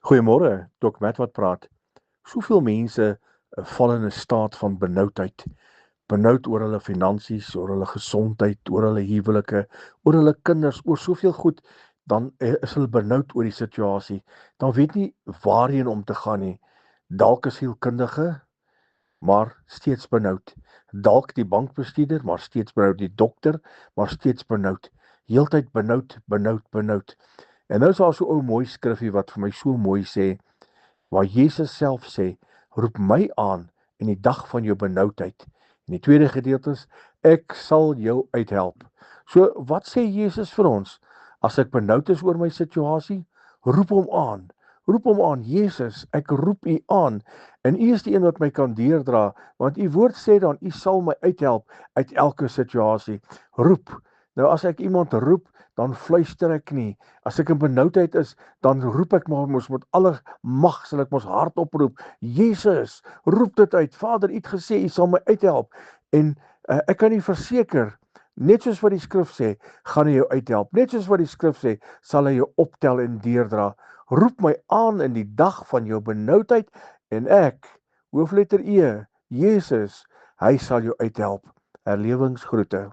Goeiemôre, Dok Matt wat praat. Soveel mense val in 'n staat van benoudheid. Benoud oor hulle finansies, oor hulle gesondheid, oor hulle huwelike, oor hulle kinders, oor soveel goed, dan is hulle benoud oor die situasie. Dan weet nie waarheen om te gaan nie. Dalk 'n sielkundige, maar steeds benoud. Dalk die bankbestuurder, maar steeds benoud. Die dokter, maar steeds benoud. Heeltyd benoud, benoud, benoud. En nou is daar so 'n ou mooi skrifgie wat vir my so mooi sê, waar Jesus self sê, roep my aan in die dag van jou benoudheid. En die tweede gedeelte is, ek sal jou uithelp. So, wat sê Jesus vir ons? As ek benoud is oor my situasie, roep hom aan. Roep hom aan, Jesus, ek roep u aan. En u is die een wat my kan deurdra, want u woord sê dan, u sal my uithelp uit elke situasie. Roep. Nou as ek iemand roep, dan fluister ek nie. As ek in benoudheid is, dan roep ek maar mos met alle mag, sal ek mos hard oproep. Jesus, roep dit uit. Vader, u het gesê, u sal my uithelp. En ek kan u verseker, net soos wat die skrif sê, gaan hy jou uithelp. Net soos wat die skrif sê, sal hy jou optel en deurdra. Roep my aan in die dag van jou benoudheid en ek, hoofletter E, Jesus, hy sal jou uithelp. Herlewingsgroete.